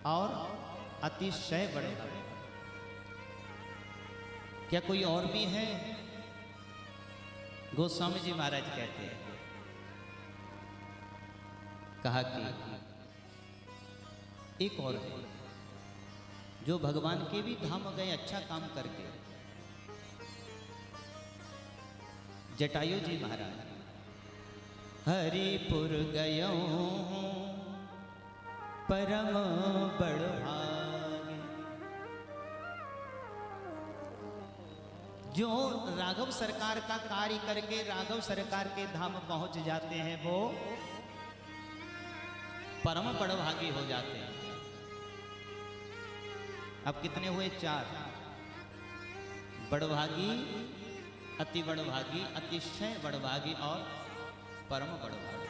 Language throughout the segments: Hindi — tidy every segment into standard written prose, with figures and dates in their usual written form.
और अतिशय बड़े भागी। क्या कोई और भी है? गोस्वामी जी महाराज कहते हैं, कहा कि एक और है जो भगवान के भी धाम गए अच्छा काम करके। जटायु जी महाराज, हरिपुर गयो परम बड़भागे। जो राघव सरकार का कार्य करके राघव सरकार के धाम पहुंच जाते हैं वो परम बड़भागी हो जाते हैं। अब कितने हुए? 4। बड़भागी, अति बड़भागी, अतिशय बड़भागी और परम बड़भागी।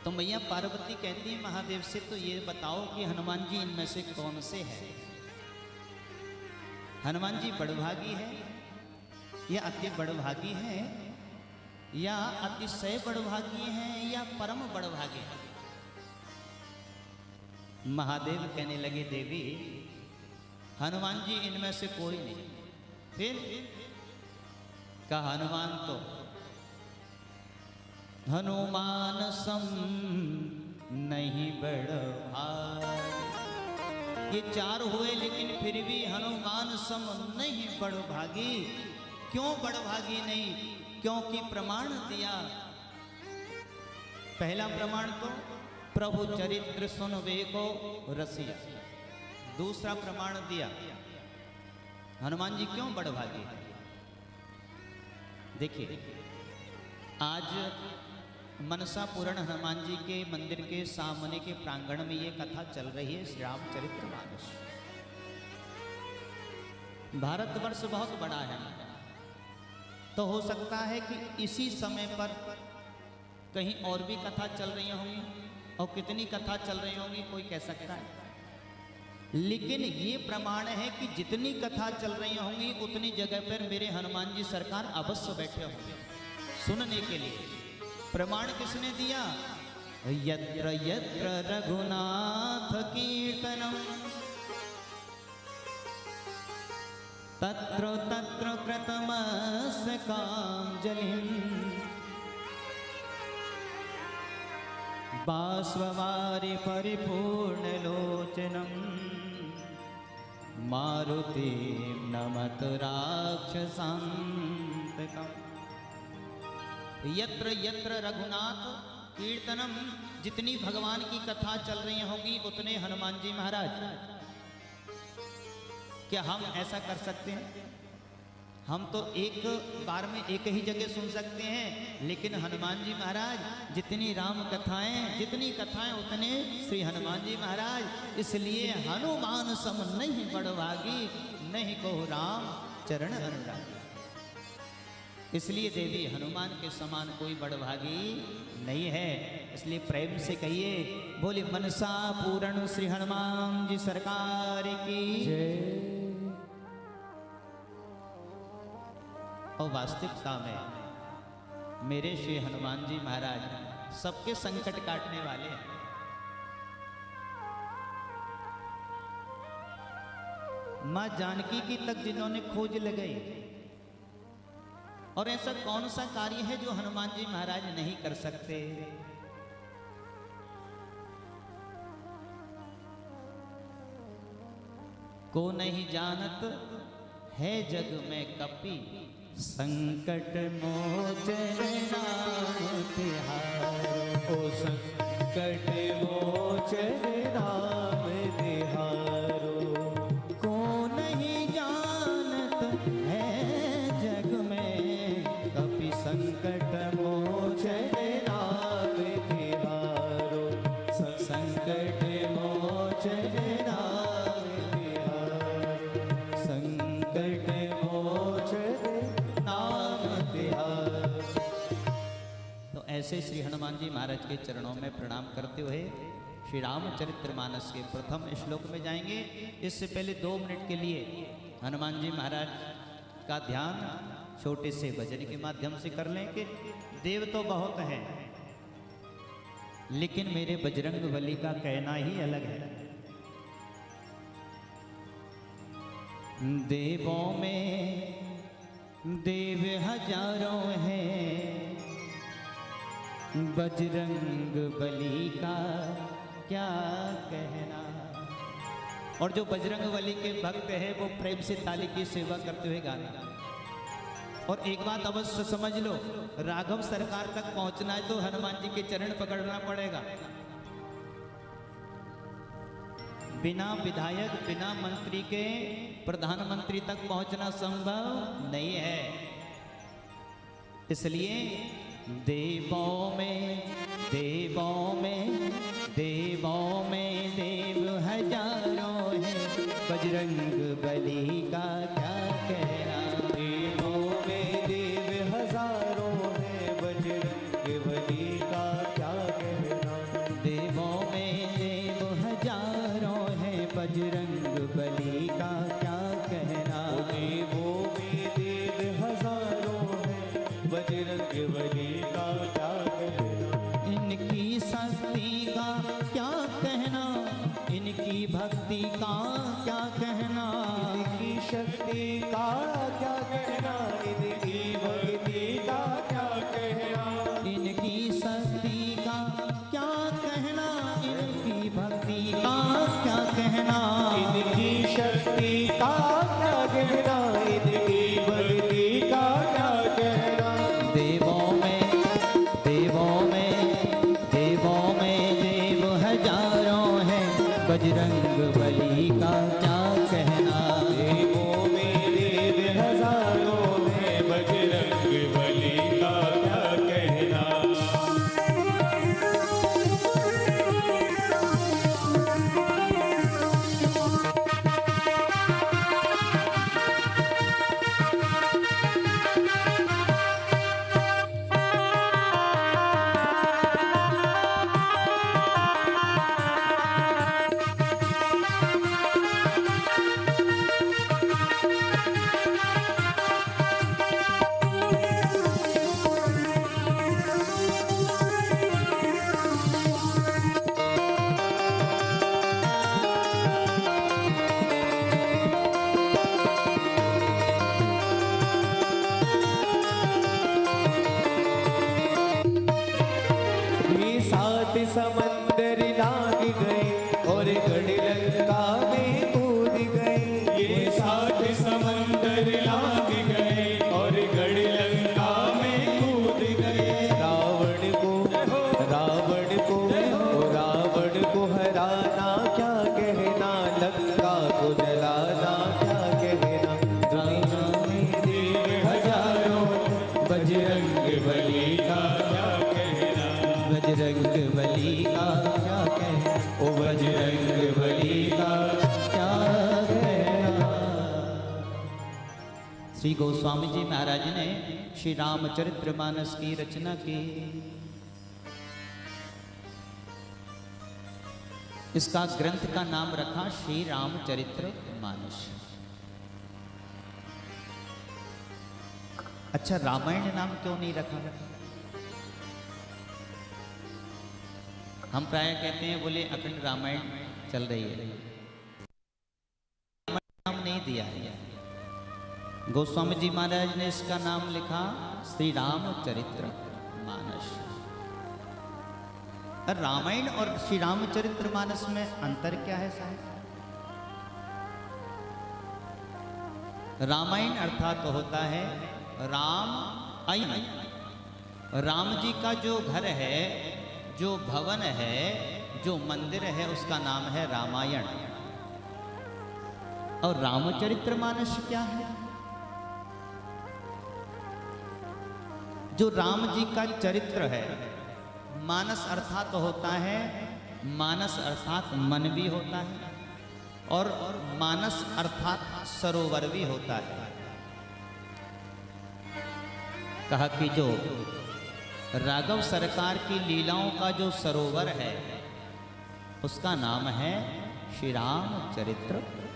तो मैया पार्वती कहती है महादेव से, तो ये बताओ कि हनुमान जी इनमें से कौन से हैं? हनुमान जी बड़भागी है या अति बड़भागी है या अतिशय बड़भागी हैं या परम बड़भागी हैं? महादेव कहने लगे, देवी हनुमान जी इनमें से कोई नहीं। फिर कहा, हनुमान तो हनुमान सम नहीं बड़भागी। ये 4 हुए लेकिन फिर भी हनुमान सम नहीं बड़भागी। क्यों बड़भागी नहीं? क्योंकि प्रमाण दिया। पहला प्रमाण तो प्रभु चरित्र सुनवे को रसिया। दूसरा प्रमाण दिया हनुमान जी क्यों बड़भागी है। देखिए, आज मनसा पूरण हनुमान जी के मंदिर के सामने के प्रांगण में ये कथा चल रही है, श्री रामचरितमानस। भारतवर्ष बहुत बड़ा है, तो हो सकता है कि इसी समय पर कहीं और भी कथा चल रही होंगी, और कितनी कथा चल रही होंगी कोई कह सकता है। लेकिन ये प्रमाण है कि जितनी कथा चल रही होंगी उतनी जगह पर मेरे हनुमान जी सरकार अवश्य बैठे होंगे सुनने के लिए। प्रमाण किसने दिया? यत्र यत्र रघुनाथ कीर्तनम तत्र तत्र कृतमस्य कांजलिं बाष्पवारि परिपूर्णलोचनं मारुतिं नमत राक्षसान्तकम्। यत्र यत्र रघुनाथ कीर्तनम, जितनी भगवान की कथा चल रही होंगी उतने हनुमान जी महाराज। क्या हम ऐसा कर सकते हैं? हम तो एक बार में एक ही जगह सुन सकते हैं, लेकिन हनुमान जी महाराज जितनी राम कथाएं, जितनी कथाएं उतने श्री हनुमान जी महाराज। इसलिए हनुमान सम नहीं बड़भागी, नहीं को राम चरण अनुरागी। इसलिए देवी हनुमान के समान कोई बड़भागी नहीं है। इसलिए प्रेम से कहिए, बोले मनसा पूर्ण श्री हनुमान जी सरकार की जय। और वास्तविकता में मेरे श्री हनुमान जी महाराज सबके संकट काटने वाले हैं। मां जानकी की तक जिन्होंने खोज लगाई, और ऐसा कौन सा कार्य है जो हनुमान जी महाराज नहीं कर सकते? को नहीं जानत है जग में कपि, संकट मोचन नाम तिहारो। संकट मोचन नाम तिहारो, को नहीं जानत है जग में कपि, संकट मोचन नाम तिहारो। संकट मोचन नाम तिहारो, संकट मोचन नाम तिहारो। तो ऐसे श्री हनुमान जी महाराज के चरणों में प्रणाम करते हुए श्री रामचरितमानस के प्रथम श्लोक में जाएंगे। इससे पहले 2 मिनट के लिए हनुमान जी महाराज का ध्यान छोटे से भजन के माध्यम से कर लें कि देव तो बहुत हैं, लेकिन मेरे बजरंग बली का कहना ही अलग है। देवों में देव हजारों हैं, बजरंग बली का क्या कहना। और जो बजरंग बली के भक्त है वो प्रेम से ताली की सेवा करते हुए गाना। और एक बात अवश्य समझ लो, राघव सरकार तक पहुंचना है तो हनुमान जी के चरण पकड़ना पड़ेगा। बिना विधायक बिना मंत्री के प्रधानमंत्री तक पहुंचना संभव नहीं है। इसलिए देवों में देवों में देवों में देव हजारों हैं, बजरंग बली का क्या कहना। देवों में देव हजारों हैं, बजरंग बली का क्या कहना। देवों में देव हजारों हैं, बजरंग बली का क्या कहना। देवों में देव हजारों हैं, बजरंग बली का क्या कहना। इनकी शक्ति का क्या कहना, इनकी भक्ति का क्या कहना। इनकी शक्ति का क्या कहना, इनकी भक्ति का क्या कहना। इनकी शक्ति का क्या कहना, इनकी भक्ति का क्या कहना। इनकी शक्ति का क्या कहना, इनकी भक्ति का क्या कहना। देवों में देवों में देवों में देव हजारों हैं, बजरंग बली का क्या कहना। देवों में देव हजारों हैं, बजरंग बली का क्या कहना। ये सात समंदर लाग गए और गढ़ लंका में कूद गए। ये सात समंदर लाग गए और गढ़ लंका में कूद गए। रावण को हराना क्या कहना, लंका को जलाना क्या कहना। दुनिया में देव हजारों, बजरंग बली का क्या कहना। बजरंग बली का क्या कहना, ओ बजरंग बली का क्या कहना। श्री गोस्वामी जी महाराज ने श्री रामचरितमानस की रचना की। इसका ग्रंथ का नाम रखा श्री रामचरितमानस। अच्छा, रामायण नाम क्यों नहीं रखा? हम प्राय कहते हैं बोले अखंड रामायण चल रही है, नाम नहीं दिया है। गोस्वामी जी महाराज ने इसका नाम लिखा श्री रामचरितमानस। रामायण और श्री रामचरितमानस में अंतर क्या है साहब? रामायण अर्थात तो होता है राम आई, राम जी का जो घर है, जो भवन है, जो मंदिर है, उसका नाम है रामायण। और रामचरितमानस क्या है? जो राम जी का चरित्र है। मानस अर्थात तो होता है, मानस अर्थात मन भी होता है, और मानस अर्थात सरोवर भी होता है। कहा कि जो राघव सरकार की लीलाओं का जो सरोवर है उसका नाम है श्री रामचरितमानस।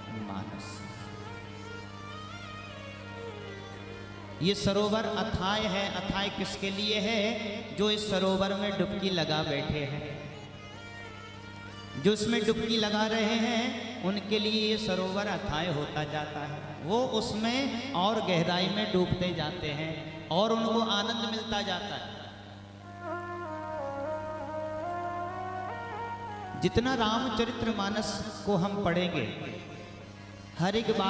ये सरोवर अथाय है। अथाय किसके लिए है? जो इस सरोवर में डुबकी लगा बैठे हैं। जो उसमें डुबकी लगा रहे हैं उनके लिए ये सरोवर अथाह होता जाता है। वो उसमें और गहराई में डूबते जाते हैं और उनको आनंद मिलता जाता है। जितना रामचरितमानस को हम पढ़ेंगे, हर एक बात